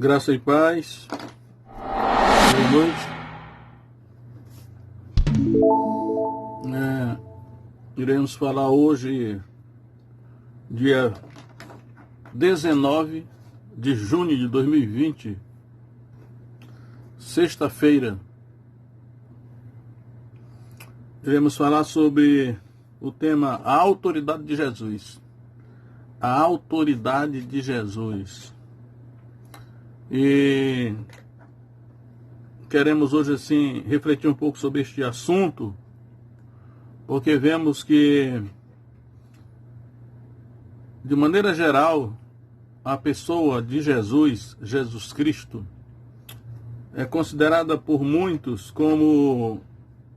Graça e paz. Boa noite. Iremos falar hoje, dia 19 de junho de 2020, sexta-feira. Iremos falar sobre o tema a autoridade de Jesus. A autoridade de Jesus. E queremos hoje assim refletir um pouco sobre este assunto, porque vemos que, de maneira geral, a pessoa de Jesus, Jesus Cristo, é considerada por muitos como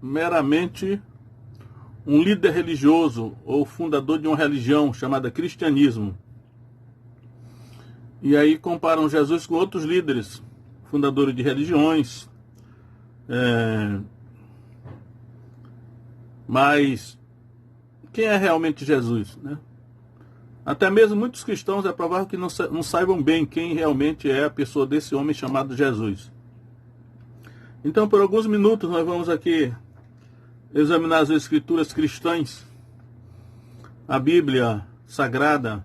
meramente um líder religioso ou fundador de uma religião chamada cristianismo. E aí comparam Jesus com outros líderes, fundadores de religiões. Mas quem é realmente Jesus, né? Até mesmo muitos cristãos é provável que não saibam bem quem realmente é a pessoa desse homem chamado Jesus. Então, por alguns minutos, nós vamos aqui examinar as escrituras cristãs, a Bíblia Sagrada,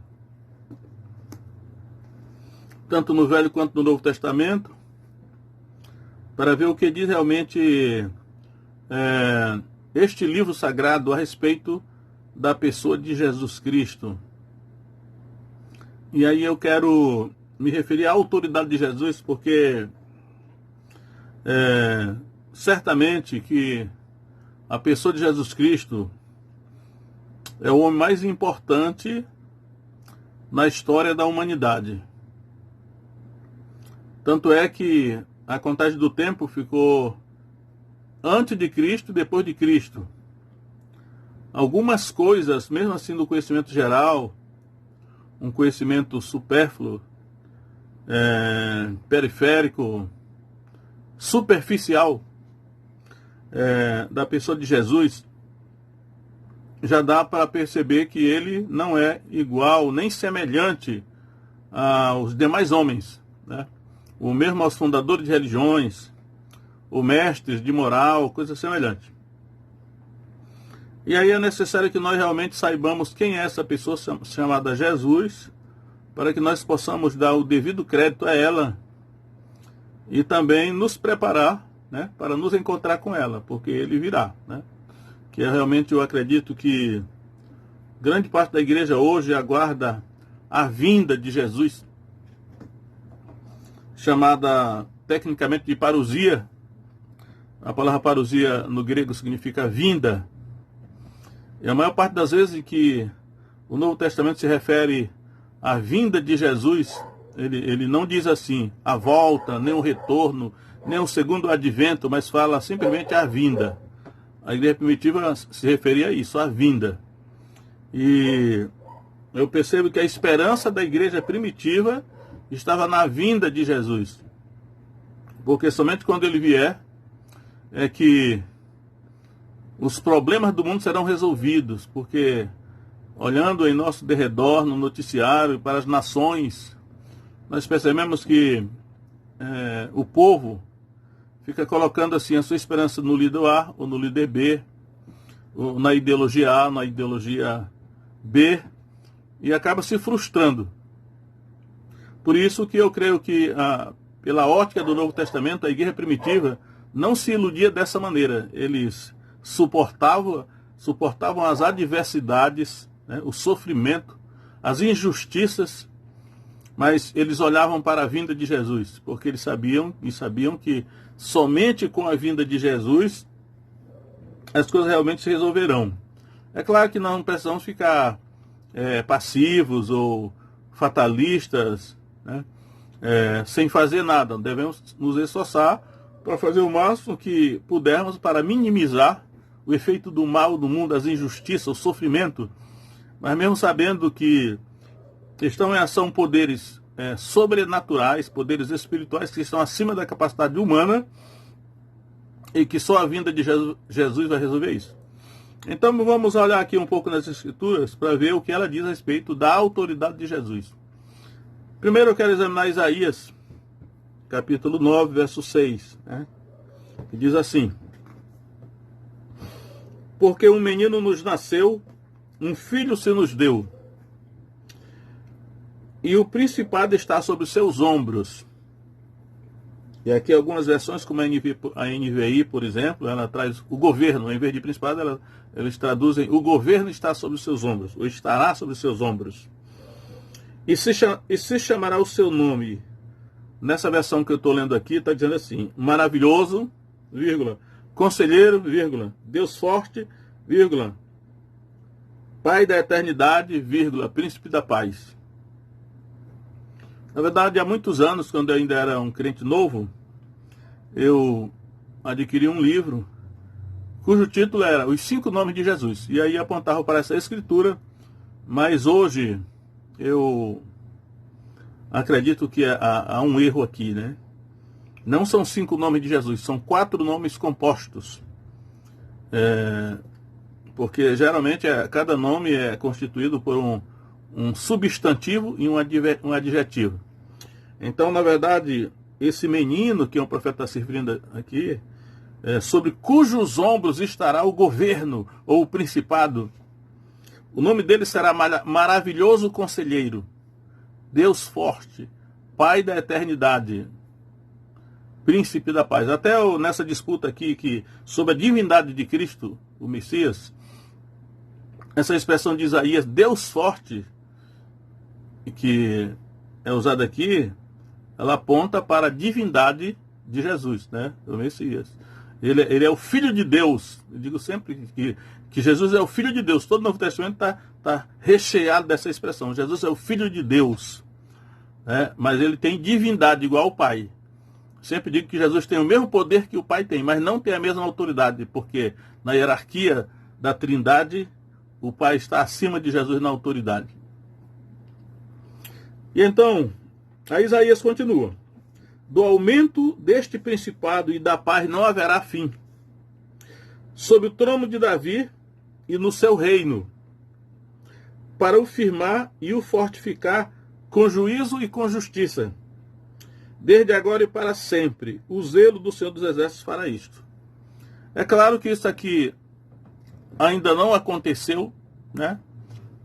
tanto no Velho quanto no Novo Testamento, para ver o que diz realmente este livro sagrado a respeito da pessoa de Jesus Cristo. E aí eu quero me referir à autoridade de Jesus, porque certamente que a pessoa de Jesus Cristo é o homem mais importante na história da humanidade. Tanto é que a contagem do tempo ficou antes de Cristo e depois de Cristo. Algumas coisas, mesmo assim do conhecimento geral, um conhecimento supérfluo, periférico, superficial da pessoa de Jesus, já dá para perceber que ele não é igual nem semelhante aos demais homens, né? O mesmo aos fundadores de religiões, ou mestres de moral, coisa semelhante. E aí é necessário que nós realmente saibamos quem é essa pessoa chamada Jesus, para que nós possamos dar o devido crédito a ela e também nos preparar, né, para nos encontrar com ela, porque ele virá, né? Que realmente eu acredito que grande parte da igreja hoje aguarda a vinda de Jesus, chamada tecnicamente de parousia. A palavra parousia no grego significa vinda. E a maior parte das vezes em que o Novo Testamento se refere à vinda de Jesus, ele não diz assim, a volta, nem o retorno, nem o segundo advento, mas fala simplesmente a vinda. A igreja primitiva se referia a isso, a vinda. E eu percebo que a esperança da igreja primitiva estava na vinda de Jesus. Porque somente quando ele vier é que os problemas do mundo serão resolvidos. Porque olhando em nosso derredor, no noticiário, para as nações, nós percebemos que o povo fica colocando assim a sua esperança no líder A ou no líder B, ou na ideologia A, na ideologia B, e acaba se frustrando. Por isso que eu creio que, pela ótica do Novo Testamento, a igreja primitiva não se iludia dessa maneira. Eles suportavam as adversidades, né, o sofrimento, as injustiças, mas eles olhavam para a vinda de Jesus, porque eles sabiam que somente com a vinda de Jesus as coisas realmente se resolverão. É claro que não precisamos ficar passivos ou fatalistas, né, sem fazer nada. Devemos nos esforçar para fazer o máximo que pudermos para minimizar o efeito do mal do mundo, as injustiças, o sofrimento, mas mesmo sabendo que estão em ação poderes sobrenaturais, poderes espirituais que estão acima da capacidade humana e que só a vinda de Jesus vai resolver isso. Então vamos olhar aqui um pouco nas Escrituras para ver o que ela diz a respeito da autoridade de Jesus. Primeiro eu quero examinar Isaías, capítulo 9, verso 6, né? Que diz assim: porque um menino nos nasceu, um filho se nos deu, e o principado está sobre os seus ombros. E aqui algumas versões, como a NVI, por exemplo, ela traz o governo, em vez de principado, eles traduzem o governo está sobre os seus ombros, ou estará sobre os seus ombros. E se chamará o seu nome. Nessa versão que eu estou lendo aqui, está dizendo assim: maravilhoso, vírgula, conselheiro, vírgula, Deus forte, vírgula, Pai da eternidade, vírgula, príncipe da paz. Na verdade, há muitos anos, quando eu ainda era um crente novo, eu adquiri um livro cujo título era Os 5 Nomes de Jesus. E aí apontava para essa escritura, mas hoje eu acredito que há um erro aqui, né? Não são 5 nomes de Jesus, são 4 nomes compostos. Porque geralmente cada nome é constituído por um substantivo e um adjetivo. Então, na verdade, esse menino que o profeta está se referindo aqui, sobre cujos ombros estará o governo ou o principado, o nome dele será Maravilhoso Conselheiro, Deus Forte, Pai da Eternidade, Príncipe da Paz. Até nessa disputa aqui sobre a divindade de Cristo, o Messias, essa expressão de Isaías, Deus Forte, que é usada aqui, ela aponta para a divindade de Jesus, né? O Messias. Ele é o Filho de Deus. Eu digo sempre que Jesus é o Filho de Deus. Todo o Novo Testamento está recheado dessa expressão. Jesus é o Filho de Deus, né? Mas ele tem divindade igual ao Pai. Sempre digo que Jesus tem o mesmo poder que o Pai tem, mas não tem a mesma autoridade, porque na hierarquia da Trindade, o Pai está acima de Jesus na autoridade. E então, aí Isaías continua: do aumento deste principado e da paz não haverá fim, sobre o trono de Davi e no seu reino, para o firmar e o fortificar com juízo e com justiça, desde agora e para sempre. O zelo do Senhor dos Exércitos fará isto. É claro que isso aqui ainda não aconteceu, né,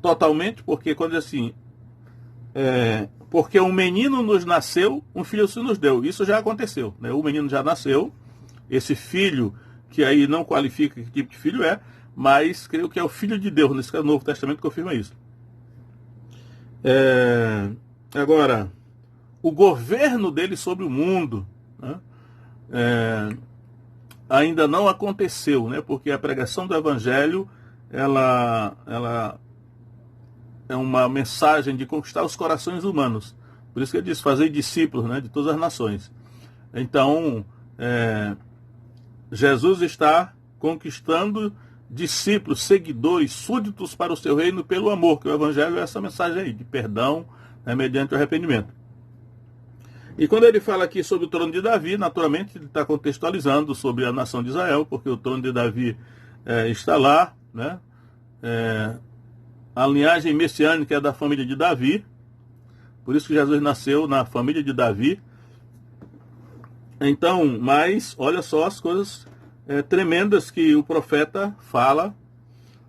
totalmente, porque quando assim, porque um menino nos nasceu, um filho se nos deu. Isso já aconteceu, né? O menino já nasceu, esse filho, que aí não qualifica que tipo de filho é, mas creio que é o Filho de Deus. Nesse caso, o Novo Testamento confirma isso. Agora, o governo dele sobre o mundo, né, ainda não aconteceu, né? Porque a pregação do Evangelho, ela é uma mensagem de conquistar os corações humanos. Por isso que ele diz, fazer discípulos, né, de todas as nações. Então, Jesus está conquistando discípulos, seguidores, súditos para o seu reino pelo amor, que o Evangelho é essa mensagem aí, de perdão, né, mediante o arrependimento. E quando ele fala aqui sobre o trono de Davi, naturalmente ele está contextualizando sobre a nação de Israel, porque o trono de Davi está lá, né? A linhagem messiânica é da família de Davi, por isso que Jesus nasceu na família de Davi. Então, mas olha só as coisas tremendas que o profeta fala,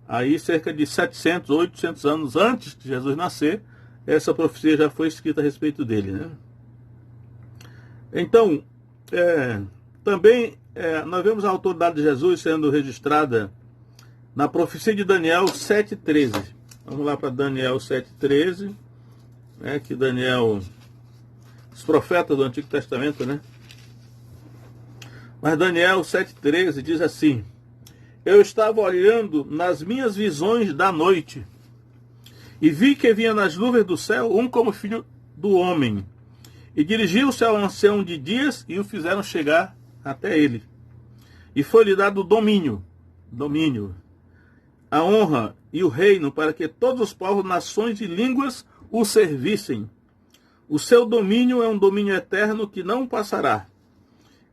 aí cerca de 700 ou 800 anos antes de Jesus nascer, essa profecia já foi escrita a respeito dele, né? Então, também nós vemos a autoridade de Jesus sendo registrada na profecia de Daniel 7,13. Vamos lá para Daniel 7,13, né, que Daniel, os profetas do Antigo Testamento, né? Mas Daniel 7,13 diz assim: eu estava olhando nas minhas visões da noite, e vi que vinha nas nuvens do céu um como filho do homem, e dirigiu-se ao ancião de dias, e o fizeram chegar até ele. E foi-lhe dado domínio, a honra e o reino, para que todos os povos, nações e línguas o servissem. O seu domínio é um domínio eterno que não passará,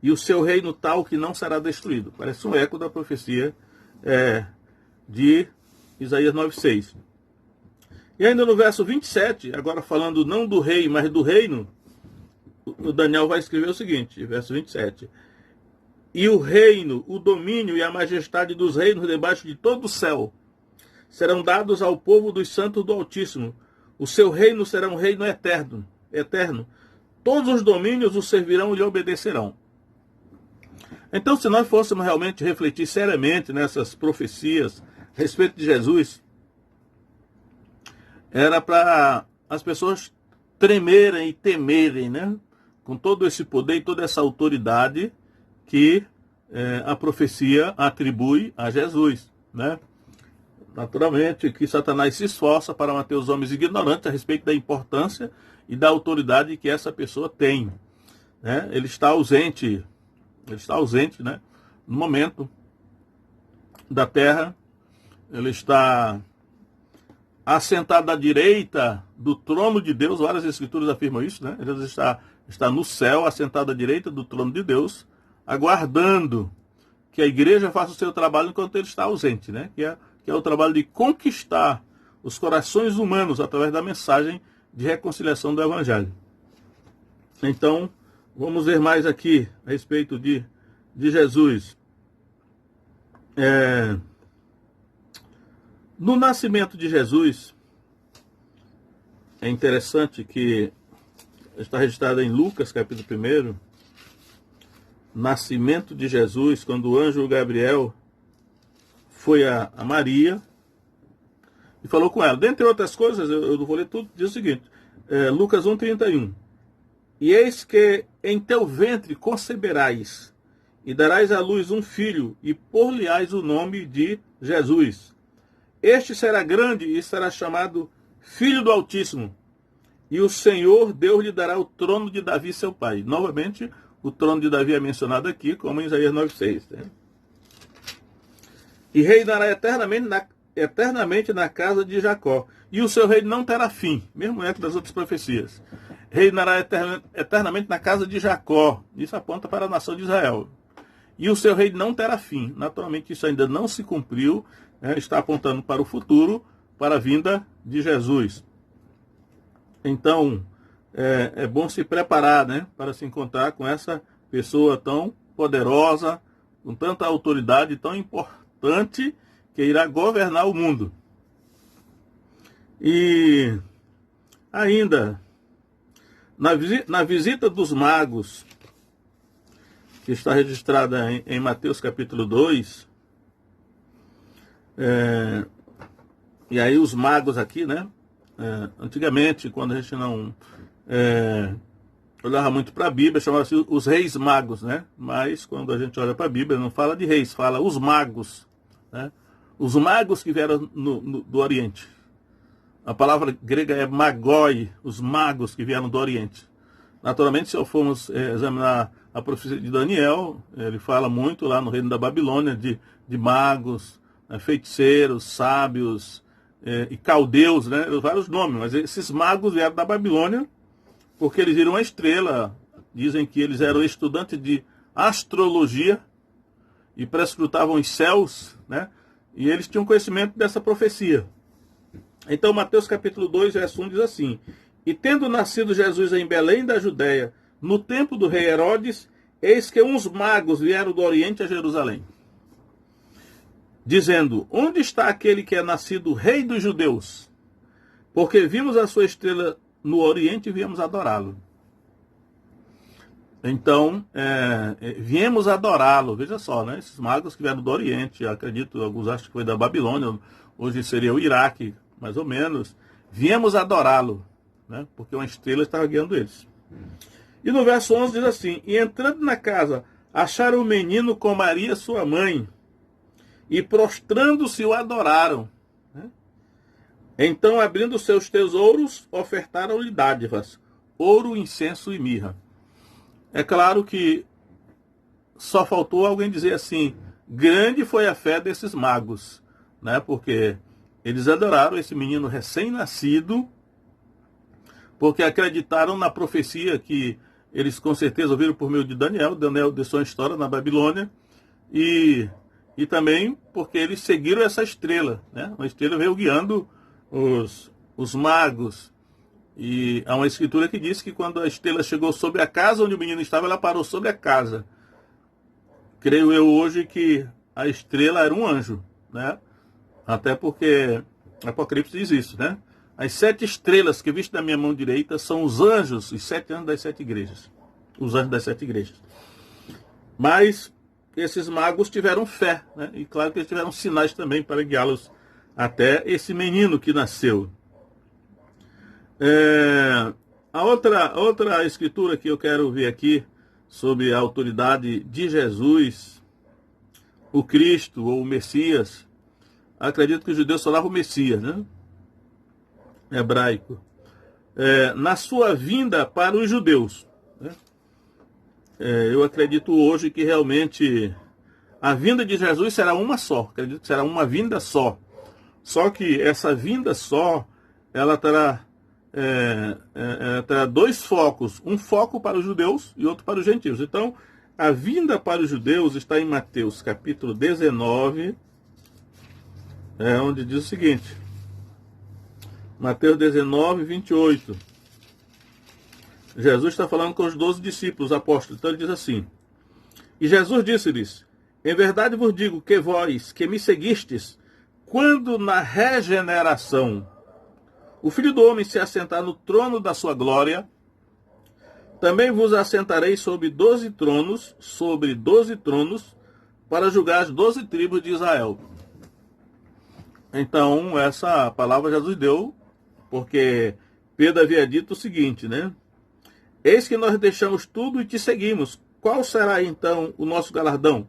e o seu reino tal que não será destruído. Parece um eco da profecia de Isaías 9,6. E ainda no verso 27, agora falando não do rei, mas do reino, o Daniel vai escrever o seguinte, verso 27. E o reino, o domínio e a majestade dos reinos debaixo de todo o céu serão dados ao povo dos santos do Altíssimo. O seu reino será um reino eterno, eterno. Todos os domínios o servirão e lhe obedecerão. Então, se nós fôssemos realmente refletir seriamente nessas profecias a respeito de Jesus, era para as pessoas tremerem e temerem, né? Com todo esse poder e toda essa autoridade que a profecia atribui a Jesus, né? Naturalmente que Satanás se esforça para manter os homens ignorantes a respeito da importância e da autoridade que essa pessoa tem, né? Ele está ausente, né? No momento da terra, ele está assentado à direita do trono de Deus. Várias escrituras afirmam isso, né? Ele está no céu, assentado à direita do trono de Deus, aguardando que a igreja faça o seu trabalho enquanto ele está ausente, né? Que é o trabalho de conquistar os corações humanos através da mensagem de reconciliação do Evangelho. Então, vamos ver mais aqui a respeito de Jesus. No nascimento de Jesus, é interessante que está registrado em Lucas, capítulo 1, nascimento de Jesus, quando o anjo Gabriel foi a Maria e falou com ela. Dentre outras coisas, eu não vou ler tudo, diz o seguinte, Lucas 1,31. E eis que em teu ventre conceberás, e darás à luz um filho, e por-lhe-ás o nome de Jesus. Este será grande e será chamado Filho do Altíssimo, e o Senhor Deus lhe dará o trono de Davi, seu pai. Novamente, o trono de Davi é mencionado aqui, como em Isaías 9,6. Né? E reinará eternamente na casa de Jacó. E o seu reino não terá fim, mesmo eco das outras profecias. Reinará eternamente na casa de Jacó. Isso aponta para a nação de Israel. E o seu reino não terá fim. Naturalmente, isso ainda não se cumpriu. Né? Está apontando para o futuro, para a vinda de Jesus. Então, é bom se preparar, né, para se encontrar com essa pessoa tão poderosa, com tanta autoridade, tão importante, que irá governar o mundo. E ainda, na visita dos magos, que está registrada em Mateus capítulo 2, e aí os magos aqui, né? Antigamente, quando a gente não olhava muito para a Bíblia, chamava-se os reis magos, né? Mas quando a gente olha para a Bíblia, não fala de reis, fala os magos, né? Os magos que vieram do Oriente. A palavra grega é magoi, os magos que vieram do Oriente. Naturalmente, se eu formos examinar a profecia de Daniel, ele fala muito lá no reino da Babilônia de magos, feiticeiros, sábios e caldeus, né? Vários nomes, mas esses magos vieram da Babilônia porque eles viram uma estrela. Dizem que eles eram estudantes de astrologia e prescrutavam os céus, né? E eles tinham conhecimento dessa profecia. Então, Mateus capítulo 2, verso 1 diz assim: E tendo nascido Jesus em Belém da Judéia, no tempo do rei Herodes, eis que uns magos vieram do Oriente a Jerusalém, dizendo: Onde está aquele que é nascido rei dos judeus? Porque vimos a sua estrela no Oriente e viemos adorá-lo. Então, viemos adorá-lo. Veja só, né? Esses magos que vieram do Oriente, acredito, alguns acham que foi da Babilônia, hoje seria o Iraque, mais ou menos. Viemos adorá-lo, né? Porque uma estrela estava guiando eles. E no verso 11 diz assim: E entrando na casa, acharam o menino com Maria, sua mãe, e prostrando-se o adoraram. Né? Então, abrindo seus tesouros, ofertaram-lhe dádivas, ouro, incenso e mirra. É claro que só faltou alguém dizer assim: grande foi a fé desses magos, né? Porque eles adoraram esse menino recém-nascido, porque acreditaram na profecia que eles com certeza ouviram por meio de Daniel. Daniel deixou uma história na Babilônia, e também porque eles seguiram essa estrela, né? Uma estrela veio guiando os magos. E há uma escritura que diz que quando a estrela chegou sobre a casa onde o menino estava, ela parou sobre a casa. Creio eu hoje que a estrela era um anjo, né? Até porque Apocalipse diz isso, né? As 7 estrelas que viste na minha mão direita são os anjos, os 7 anjos das 7 igrejas. Os anjos das 7 igrejas. Mas esses magos tiveram fé, né? E claro que eles tiveram sinais também para guiá-los até esse menino que nasceu. A outra escritura que eu quero ver aqui sobre a autoridade de Jesus, o Cristo ou o Messias. Acredito que os judeus falavam o Messias, né? Hebraico. Na sua vinda para os judeus, né? Eu acredito hoje que realmente a vinda de Jesus será uma só. Acredito que será uma vinda só. Só que essa vinda só, ela terá 2 focos. Um foco para os judeus e outro para os gentios. Então, a vinda para os judeus está em Mateus capítulo 19, onde diz o seguinte. Mateus 19, 28. Jesus está falando com os 12 discípulos, apóstolos. Então ele diz assim: E Jesus disse-lhes: Em verdade vos digo que vós, que me seguistes, quando na regeneração o Filho do Homem se assentar no trono da sua glória, também vos assentareis sobre 12 tronos, para julgar as 12 tribos de Israel. Então, essa palavra Jesus deu, porque Pedro havia dito o seguinte, né? Eis que nós deixamos tudo e te seguimos. Qual será então o nosso galardão?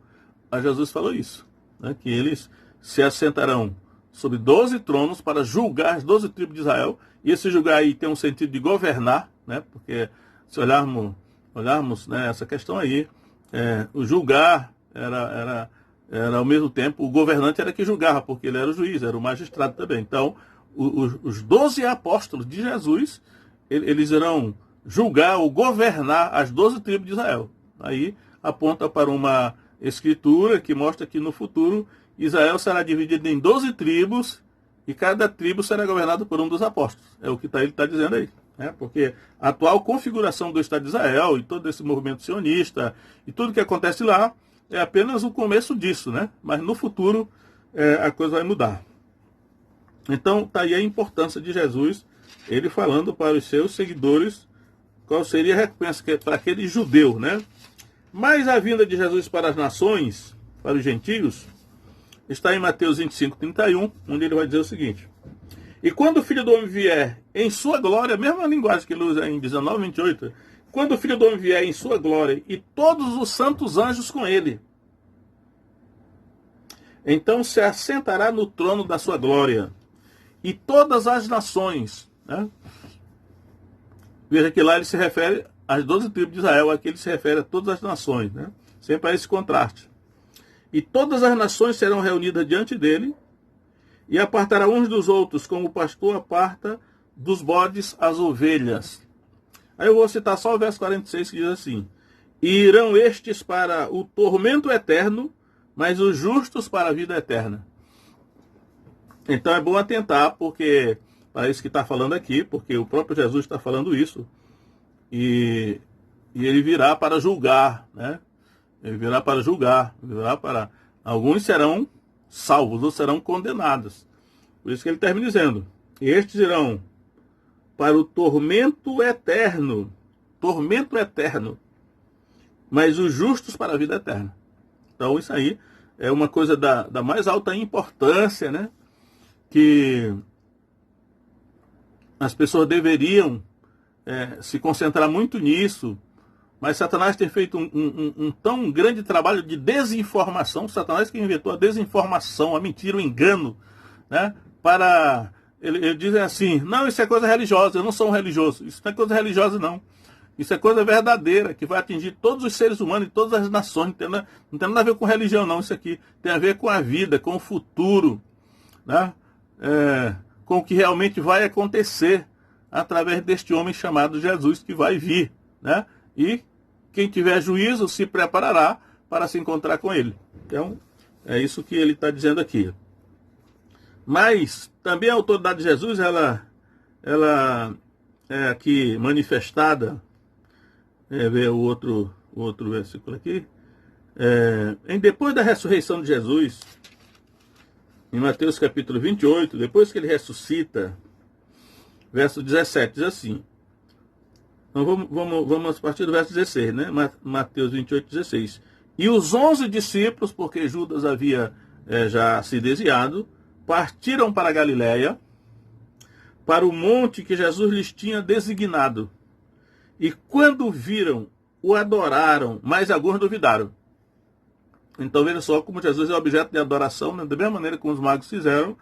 Mas Jesus falou isso, né? Que eles se assentarão sobre 12 tronos para julgar as 12 tribos de Israel. E esse julgar aí tem um sentido de governar, né? Porque se olharmos, né, essa questão aí, o julgar era ao mesmo tempo, o governante era que julgava, porque ele era o juiz, era o magistrado também. Então, os 12 apóstolos de Jesus, eles irão julgar ou governar as 12 tribos de Israel. Aí aponta para uma escritura que mostra que no futuro Israel será dividido em 12 tribos e cada tribo será governada por um dos apóstolos. É o que ele está dizendo aí. Né? Porque a atual configuração do Estado de Israel e todo esse movimento sionista e tudo que acontece lá é apenas o começo disso, né? Mas no futuro a coisa vai mudar. Então está aí a importância de Jesus, ele falando para os seus seguidores qual seria a recompensa para aquele judeu, né? Mas a vinda de Jesus para as nações, para os gentios, está em Mateus 25, 31, onde ele vai dizer o seguinte: E quando o Filho do Homem vier em sua glória, mesma linguagem que ele usa em 19, 28, quando o Filho do Homem vier em sua glória e todos os santos anjos com ele, então se assentará no trono da sua glória, e todas as nações, né? Veja que lá ele se refere às 12 tribos de Israel, aqui ele se refere a todas as nações, né? Sempre há esse contraste. E todas as nações serão reunidas diante dele, e apartará uns dos outros, como o pastor aparta dos bodes as ovelhas. Aí eu vou citar só o verso 46, que diz assim: E irão estes para o tormento eterno, mas os justos para a vida eterna. Então é bom atentar, porque para isso que está falando aqui, porque o próprio Jesus está falando isso, e ele virá para julgar, né? Ele virá para julgar, alguns serão salvos, outros serão condenados. Por isso que ele termina dizendo: Estes irão para o tormento eterno, mas os justos para a vida eterna. Então isso aí é uma coisa da mais alta importância, né? Que as pessoas deveriam se concentrar muito nisso, mas Satanás tem feito um tão grande trabalho de desinformação. Satanás que inventou a desinformação, a mentira, o engano, né? Eles dizem assim: não, isso é coisa religiosa, eu não sou um religioso. Isso não é coisa religiosa, não. Isso é coisa verdadeira, que vai atingir todos os seres humanos e todas as nações. Não tem nada a ver com religião, não. Isso aqui tem a ver com a vida, com o futuro, né? Com o que realmente vai acontecer através deste homem chamado Jesus, que vai vir, né? E quem tiver juízo se preparará para se encontrar com ele. Então, é isso que ele está dizendo aqui. Mas também a autoridade de Jesus, ela aqui manifestada, ver o outro versículo aqui, depois da ressurreição de Jesus, em Mateus capítulo 28, depois que ele ressuscita, verso 17, diz assim, então vamos a partir do verso 16, né? Mateus 28, 16. E os 11 discípulos, porque Judas havia já se desviado, partiram para a Galiléia, para o monte que Jesus lhes tinha designado. E quando viram, o adoraram, mas alguns duvidaram. Então veja só como Jesus é objeto de adoração, né? Da mesma maneira como os magos fizeram,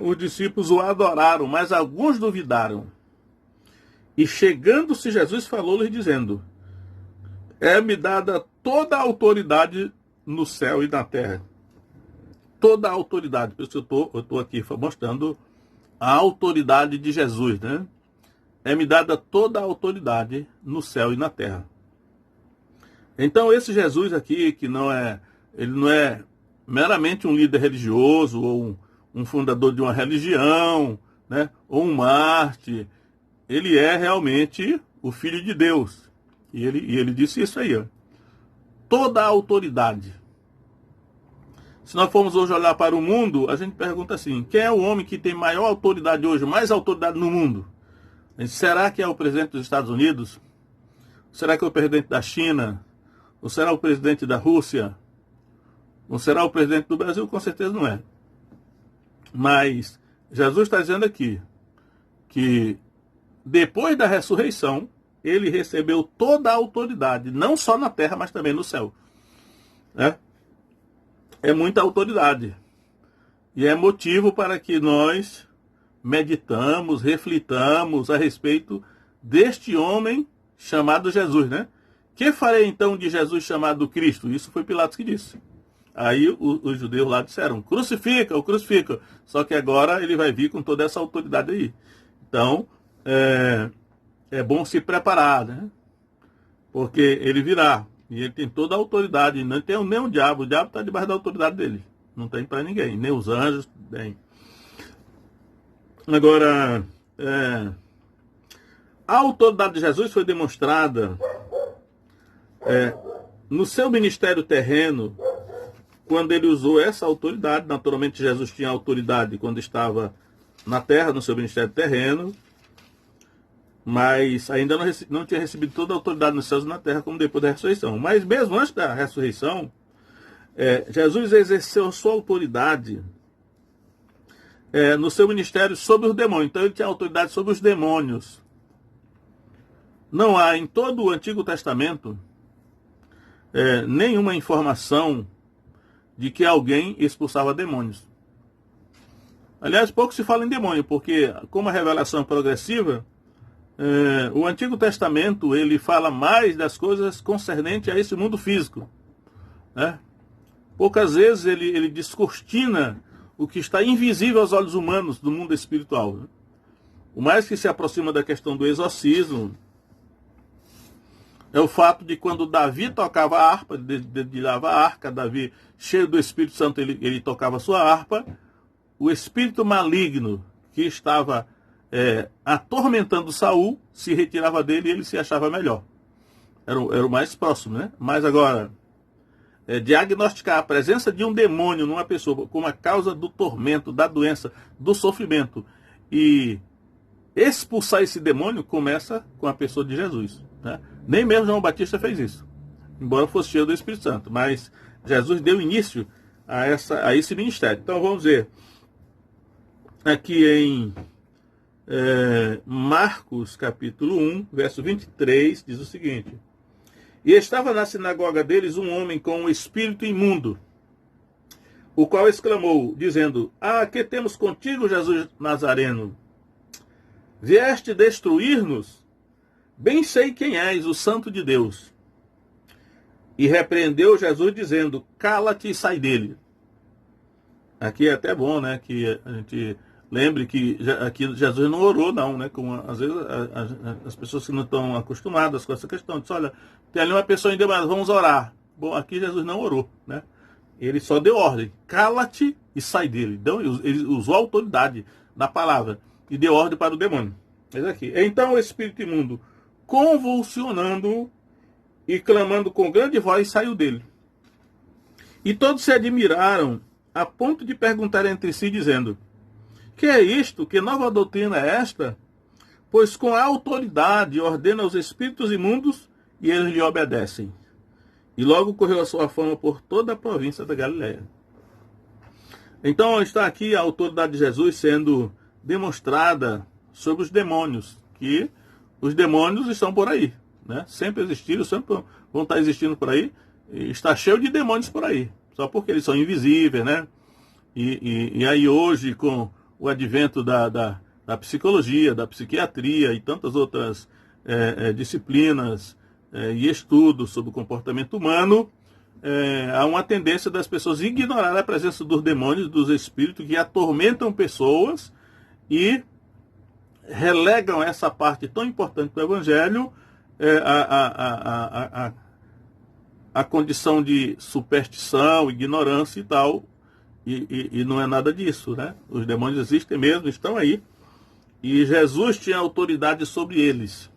os discípulos o adoraram, mas alguns duvidaram. E chegando-se Jesus falou-lhes dizendo, é-me dada toda a autoridade no céu e na terra. Toda a autoridade. Por isso eu estou aqui mostrando a autoridade de Jesus, né? É-me dada toda a autoridade no céu e na terra. Então esse Jesus aqui, ele não é meramente um líder religioso ou um fundador de uma religião, né? Ou um mártir. Ele é realmente o Filho de Deus. E ele disse isso aí, ó. Toda a autoridade. Se nós formos hoje olhar para o mundo, a gente pergunta assim, quem é o homem que tem maior autoridade hoje, mais autoridade no mundo? Será que é o presidente dos Estados Unidos? Será que é o presidente da China? Ou será o presidente da Rússia? Ou será o presidente do Brasil? Com certeza não é. Mas Jesus está dizendo aqui que depois da ressurreição, ele recebeu toda a autoridade, não só na terra, mas também no céu. É muita autoridade. E é motivo para que nós meditamos, reflitamos a respeito deste homem chamado Jesus, né? Que farei então de Jesus chamado Cristo? Isso foi Pilatos que disse. Aí os judeus lá disseram, crucifica, o crucifica. Só que agora ele vai vir com toda essa autoridade aí. Então, é bom se preparar, né? Porque ele virá. E ele tem toda a autoridade. Não tem nem o diabo. O diabo está debaixo da autoridade dele. Não tem para ninguém. Nem os anjos tem. Agora, a autoridade de Jesus foi demonstrada no seu ministério terreno, quando ele usou essa autoridade. Naturalmente, Jesus tinha autoridade quando estava na terra, no seu ministério terreno, mas ainda não tinha recebido toda a autoridade nos céus e na terra, como depois da ressurreição. Mas mesmo antes da ressurreição, Jesus exerceu a sua autoridade no seu ministério sobre os demônios. Então ele tinha autoridade sobre os demônios. Não há em todo o Antigo Testamento nenhuma informação de que alguém expulsava demônios. Aliás, pouco se fala em demônio, porque como a revelação é progressiva, o Antigo Testamento ele fala mais das coisas concernentes a esse mundo físico, né? Poucas vezes ele descortina o que está invisível aos olhos humanos do mundo espiritual, né? O mais que se aproxima da questão do exorcismo é o fato de quando Davi tocava a harpa, dedilhava a arca, Davi, cheio do Espírito Santo, ele tocava a sua harpa, o espírito maligno que estava atormentando Saul se retirava dele e ele se achava melhor. Era o mais próximo, né? Mas agora, diagnosticar a presença de um demônio numa pessoa como a causa do tormento, da doença, do sofrimento e expulsar esse demônio começa com a pessoa de Jesus, né? Nem mesmo João Batista fez isso, embora fosse cheio do Espírito Santo, mas Jesus deu início a esse ministério. Então vamos ver aqui em Marcos capítulo 1, verso 23, diz o seguinte: e estava na sinagoga deles um homem com um espírito imundo, o qual exclamou, dizendo, que temos contigo, Jesus Nazareno? Vieste destruir-nos? Bem sei quem és, o Santo de Deus. E repreendeu Jesus, dizendo, cala-te e sai dele. Aqui é até bom, né, que a gente lembre que aqui Jesus não orou, não, né? Como às vezes as pessoas que não estão acostumadas com essa questão, dizem, olha, tem ali uma pessoa endemoniada, vamos orar. Bom, aqui Jesus não orou, né? Ele só deu ordem, cala-te e sai dele. Então ele usou a autoridade da palavra e deu ordem para o demônio. Mas aqui, então o espírito imundo, convulsionando e clamando com grande voz, saiu dele. E todos se admiraram, a ponto de perguntar entre si, dizendo: que é isto? Que nova doutrina é esta? Pois com a autoridade ordena aos espíritos imundos e eles lhe obedecem. E logo correu a sua fama por toda a província da Galiléia. Então está aqui a autoridade de Jesus sendo demonstrada sobre os demônios, que os demônios estão por aí, né? Sempre existiram, sempre vão estar existindo por aí, e está cheio de demônios por aí, só porque eles são invisíveis, né? E aí hoje, com o advento da psicologia, da psiquiatria e tantas outras disciplinas e estudos sobre o comportamento humano, há uma tendência das pessoas ignorar a presença dos demônios, dos espíritos que atormentam pessoas e relegam essa parte tão importante do Evangelho a condição de superstição, ignorância e tal, e não é nada disso, né? Os demônios existem mesmo, estão aí, e Jesus tinha autoridade sobre eles.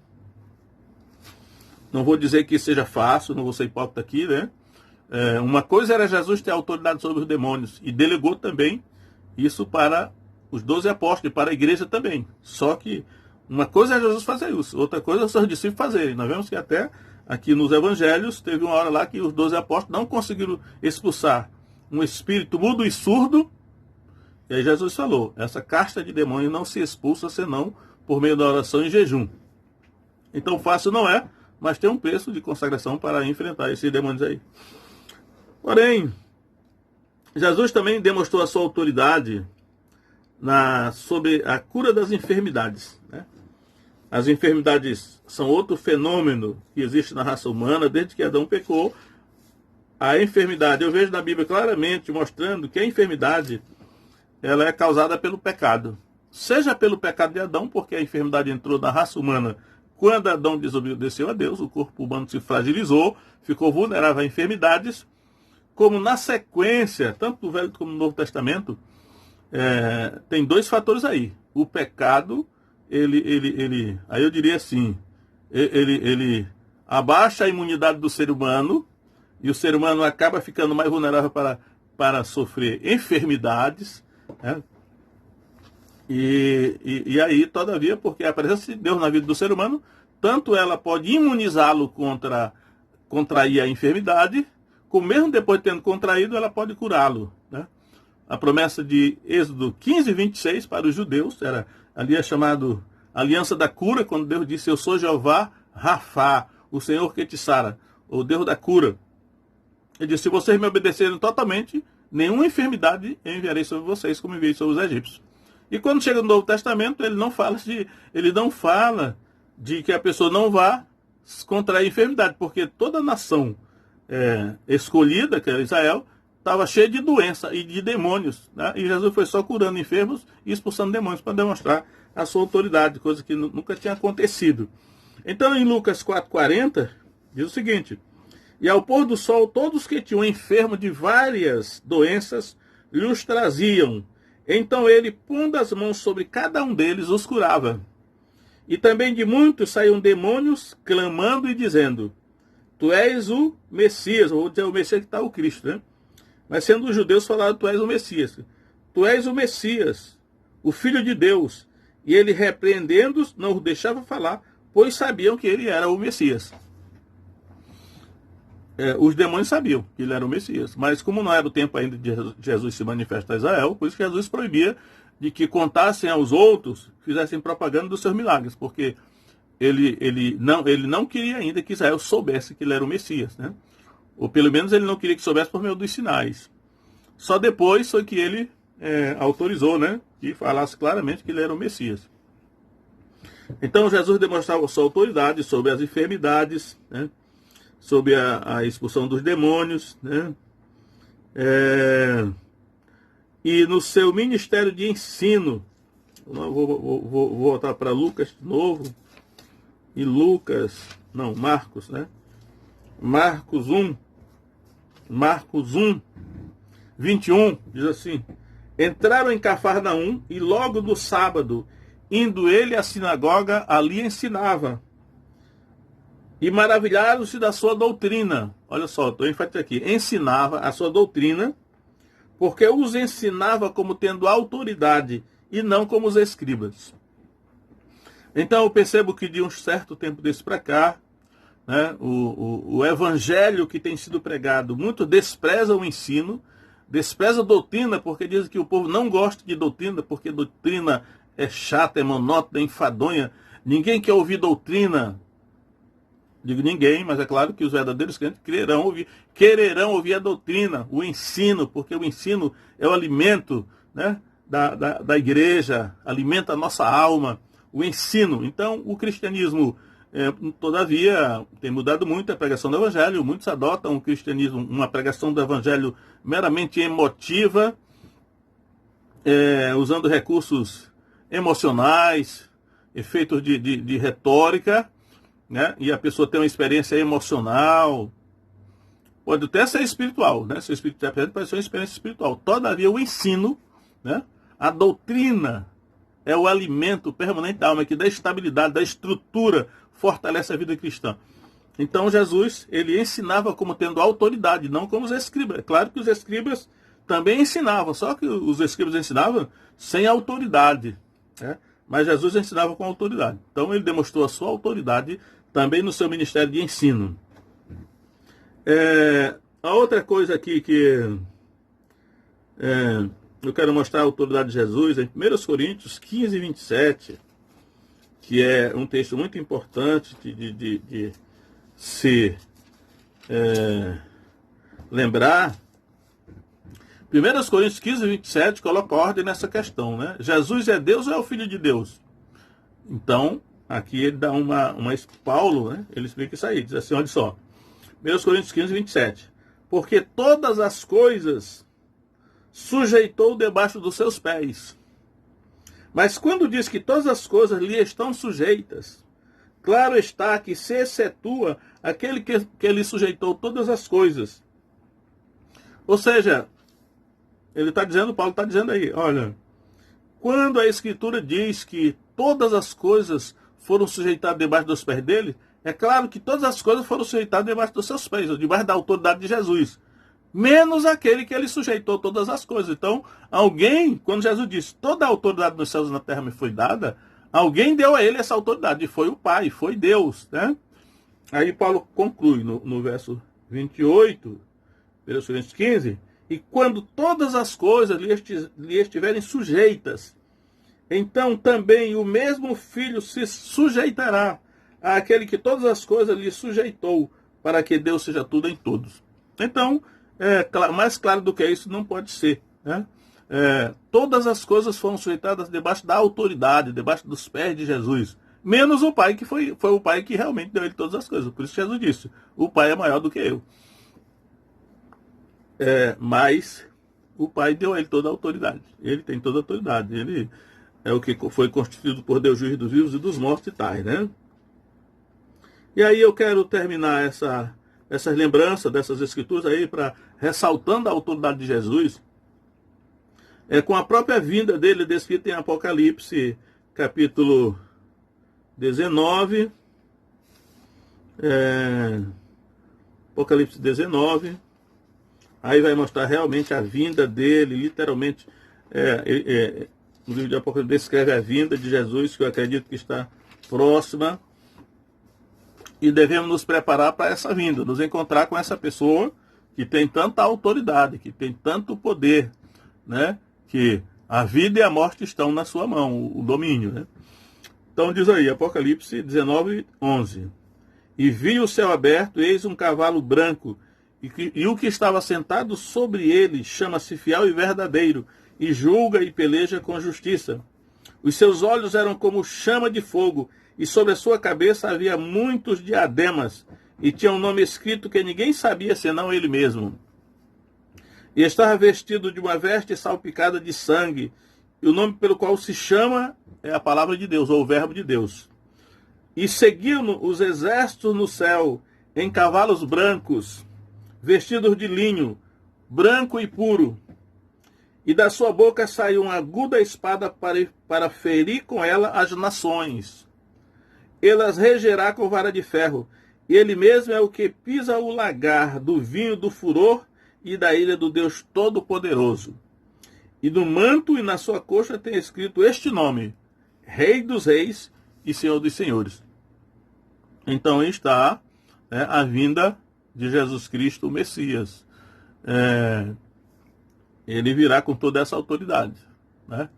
Não vou dizer que seja fácil, não vou ser hipócrita aqui, né? Uma coisa era Jesus ter autoridade sobre os demônios, e delegou também isso para os 12 apóstolos, e para a igreja também. Só que uma coisa é Jesus fazer isso, outra coisa é os seus discípulos fazerem. Nós vemos que até aqui nos evangelhos teve uma hora lá que os 12 apóstolos não conseguiram expulsar um espírito mudo e surdo, e aí Jesus falou: essa casta de demônios não se expulsa senão por meio da oração e jejum. Então fácil não é, mas tem um preço de consagração para enfrentar esses demônios aí. Porém, Jesus também demonstrou a sua autoridade sobre a cura das enfermidades, né? As enfermidades são outro fenômeno que existe na raça humana desde que Adão pecou. A enfermidade, eu vejo na Bíblia claramente mostrando que a enfermidade ela é causada pelo pecado. Seja pelo pecado de Adão, porque a enfermidade entrou na raça humana quando Adão desobedeceu a Deus, o corpo humano se fragilizou, ficou vulnerável a enfermidades, como na sequência, tanto do Velho como do Novo Testamento, tem dois fatores aí. O pecado, aí eu diria assim, ele abaixa a imunidade do ser humano, e o ser humano acaba ficando mais vulnerável para sofrer enfermidades, né? E aí, todavia, porque a presença de Deus na vida do ser humano, tanto ela pode imunizá-lo contra contrair a enfermidade, como mesmo depois de tendo contraído, ela pode curá-lo, né? A promessa de Êxodo 15, 26 para os judeus, ali é chamado Aliança da Cura, quando Deus disse: eu sou Jeová Rafá, o Senhor que te sara, o Deus da cura. Ele disse: se vocês me obedecerem totalmente, nenhuma enfermidade eu enviarei sobre vocês, como enviei sobre os egípcios. E quando chega no Novo Testamento, ele não fala de que a pessoa não vá contrair enfermidade, porque toda a nação escolhida, que era Israel, estava cheia de doença e de demônios, né? E Jesus foi só curando enfermos e expulsando demônios para demonstrar a sua autoridade, coisa que nunca tinha acontecido. Então, em Lucas 4,40, diz o seguinte: e ao pôr do sol, todos que tinham enfermo de várias doenças lhe os traziam. Então ele, pondo as mãos sobre cada um deles, os curava. E também de muitos saíam demônios, clamando e dizendo: tu és o Messias, ou vou dizer o Messias que está o Cristo, né? Mas sendo os judeus falaram: tu és o Messias. Tu és o Messias, o Filho de Deus. E ele, repreendendo-os, não os deixava falar, pois sabiam que ele era o Messias. Os demônios sabiam que ele era o Messias, mas como não era o tempo ainda de Jesus se manifestar a Israel, por isso que Jesus proibia de que contassem aos outros, fizessem propaganda dos seus milagres, porque ele não queria ainda que Israel soubesse que ele era o Messias, né? Ou pelo menos ele não queria que soubesse por meio dos sinais. Só depois foi que ele autorizou, né, que falasse claramente que ele era o Messias. Então Jesus demonstrava sua autoridade sobre as enfermidades, né, sobre a expulsão dos demônios, né? E no seu ministério de ensino, vou voltar para Lucas de novo, Marcos, né? Marcos 1, 21, diz assim: entraram em Cafarnaum e logo no sábado indo ele à sinagoga, ali ensinava. E maravilharam-se da sua doutrina. Olha só, estou enfatizando aqui. Ensinava a sua doutrina, porque os ensinava como tendo autoridade e não como os escribas. Então eu percebo que de um certo tempo desse para cá, né, o evangelho que tem sido pregado, muito despreza o ensino, despreza a doutrina, porque dizem que o povo não gosta de doutrina, porque doutrina é chata, é monótona, é enfadonha. Ninguém quer ouvir doutrina. Digo ninguém, mas é claro que os verdadeiros crentes quererão ouvir a doutrina, o ensino, porque o ensino é o alimento, né, da igreja, alimenta a nossa alma, o ensino. Então, o cristianismo, todavia, tem mudado muito a pregação do evangelho, muitos adotam o cristianismo, uma pregação do evangelho meramente emotiva, usando recursos emocionais, efeitos de retórica, né? E a pessoa tem uma experiência emocional, pode até ser espiritual, né? Se o espírito é presente, pode ser uma experiência espiritual. Todavia, o ensino, né? A doutrina é o alimento permanente da alma, que dá estabilidade, dá estrutura, fortalece a vida cristã. Então, Jesus, ele ensinava como tendo autoridade, não como os escribas. É claro que os escribas também ensinavam, só que os escribas ensinavam sem autoridade, né? Mas Jesus ensinava com autoridade. Então, ele demonstrou a sua autoridade também no seu ministério de ensino. A outra coisa aqui que eu quero mostrar a autoridade de Jesus é em 1 Coríntios 15, 27, que é um texto muito importante de se lembrar. 1 Coríntios 15, 27 coloca ordem nessa questão, né? Jesus é Deus ou é o Filho de Deus? Então, aqui ele dá Paulo, né? Ele explica isso aí, diz assim, olha só. 1 Coríntios 15, 27. Porque todas as coisas sujeitou debaixo dos seus pés. Mas quando diz que todas as coisas lhe estão sujeitas, claro está que se excetua aquele que lhe sujeitou todas as coisas. Ou seja, Paulo está dizendo aí, olha, quando a Escritura diz que todas as coisas foram sujeitadas debaixo dos pés dele, é claro que todas as coisas foram sujeitadas debaixo dos seus pés, ou debaixo da autoridade de Jesus, menos aquele que ele sujeitou todas as coisas. Então, quando Jesus disse, toda a autoridade nos céus e na terra me foi dada, alguém deu a ele essa autoridade, e foi o Pai, foi Deus, né? Aí Paulo conclui no verso 28, verso 15, e quando todas as coisas lhe estiverem sujeitas, então também o mesmo Filho se sujeitará àquele que todas as coisas lhe sujeitou, para que Deus seja tudo em todos. Então, mais claro do que isso não pode ser, né? Todas as coisas foram sujeitadas debaixo da autoridade, debaixo dos pés de Jesus, menos o Pai, que foi o Pai que realmente deu a ele todas as coisas. Por isso Jesus disse, o Pai é maior do que eu. Mas o Pai deu a ele toda a autoridade. Ele tem toda a autoridade. Ele é o que foi constituído por Deus, juiz dos vivos e dos mortos e tais, né? E aí eu quero terminar essas lembranças dessas escrituras aí, ressaltando a autoridade de Jesus, com a própria vinda dele, descrita em Apocalipse, capítulo 19, Apocalipse 19, aí vai mostrar realmente a vinda dele, literalmente, o livro de Apocalipse descreve a vinda de Jesus, que eu acredito que está próxima, e devemos nos preparar para essa vinda, nos encontrar com essa pessoa que tem tanta autoridade, que tem tanto poder, né? Que a vida e a morte estão na sua mão, o domínio, né? Então diz aí, Apocalipse 19, 11. E vi o céu aberto, eis um cavalo branco, e o que estava sentado sobre ele chama-se Fiel e Verdadeiro, e julga e peleja com justiça. Os seus olhos eram como chama de fogo, e sobre a sua cabeça havia muitos diademas, e tinha um nome escrito que ninguém sabia senão ele mesmo. E estava vestido de uma veste salpicada de sangue, e o nome pelo qual se chama é a palavra de Deus, ou o verbo de Deus. E seguiam-no os exércitos no céu, em cavalos brancos, vestidos de linho, branco e puro. e da sua boca saiu uma aguda espada para ferir com ela as nações. Ele as regerá com vara de ferro, e ele mesmo é o que pisa o lagar do vinho do furor e da ira do Deus Todo-Poderoso. E no manto e na sua coxa tem escrito este nome: Rei dos Reis e Senhor dos Senhores. Então aí está, né, a vinda de Jesus Cristo, o Messias. Ele virá com toda essa autoridade, né?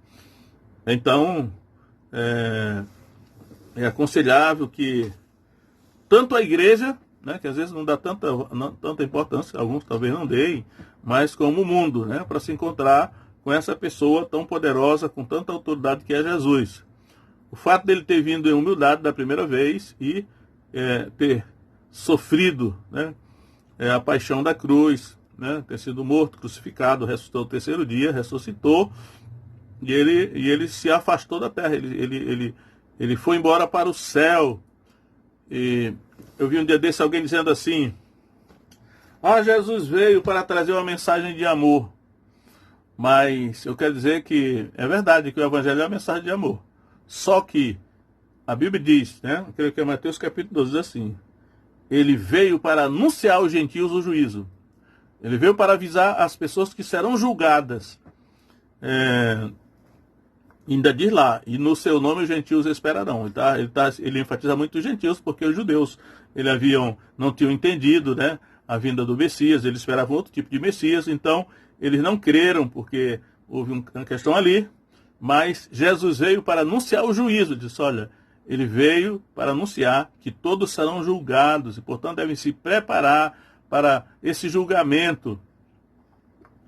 Então, é aconselhável que tanto a igreja, né, que às vezes não dá tanta importância, alguns talvez não deem, mas como o mundo, né, para se encontrar com essa pessoa tão poderosa, com tanta autoridade que é Jesus. O fato dele ter vindo em humildade da primeira vez e ter sofrido, né, a paixão da cruz, né, ter sido morto, crucificado, ressuscitou o terceiro dia, ressuscitou, e ele se afastou da terra, ele foi embora para o céu. E eu vi um dia desse alguém dizendo assim: Jesus veio para trazer uma mensagem de amor. Mas eu quero dizer que é verdade que o Evangelho é uma mensagem de amor. Só que a Bíblia diz, né, creio que é Mateus capítulo 12, diz assim: ele veio para anunciar aos gentios o juízo. Ele veio para avisar as pessoas que serão julgadas. Ainda diz lá, e no seu nome os gentios esperarão. Ele enfatiza muito os gentios, porque os judeus não tinham entendido, né, a vinda do Messias, eles esperavam outro tipo de Messias, então eles não creram, porque houve uma questão ali, mas Jesus veio para anunciar o juízo. Disse: olha, ele veio para anunciar que todos serão julgados, e portanto devem se preparar para esse julgamento,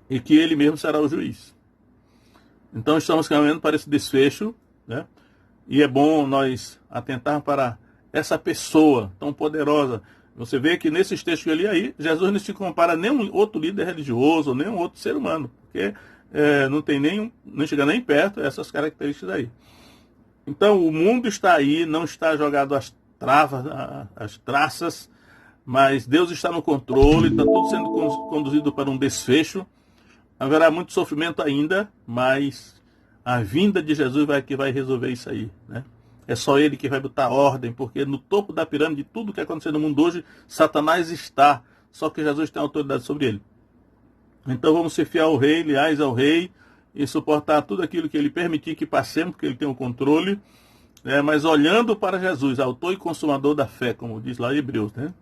e que ele mesmo será o juiz. Então estamos caminhando para esse desfecho, né? E é bom nós atentar para essa pessoa tão poderosa. Você vê que nesses textos que eu li aí, Jesus não se compara a nenhum outro líder religioso, nenhum outro ser humano, porque não tem não chega nem perto essas características aí. Então o mundo está aí, não está jogado às travas, às traças, mas Deus está no controle, está tudo sendo conduzido para um desfecho. Haverá muito sofrimento ainda, mas a vinda de Jesus que vai resolver isso aí, né? É só ele que vai botar ordem, porque no topo da pirâmide de tudo que acontece no mundo hoje, Satanás está, só que Jesus tem autoridade sobre ele. Então vamos ser fiel ao rei, leais ao rei, e suportar tudo aquilo que ele permitir que passemos, porque ele tem o controle, mas olhando para Jesus, autor e consumador da fé, como diz lá em Hebreus, né?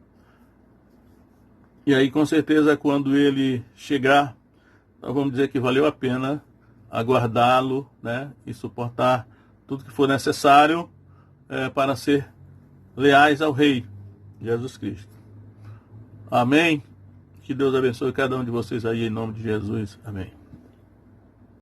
E aí com certeza quando ele chegar, nós vamos dizer que valeu a pena aguardá-lo, né, e suportar tudo que for necessário para ser leais ao Rei Jesus Cristo. Amém? Que Deus abençoe cada um de vocês aí em nome de Jesus. Amém.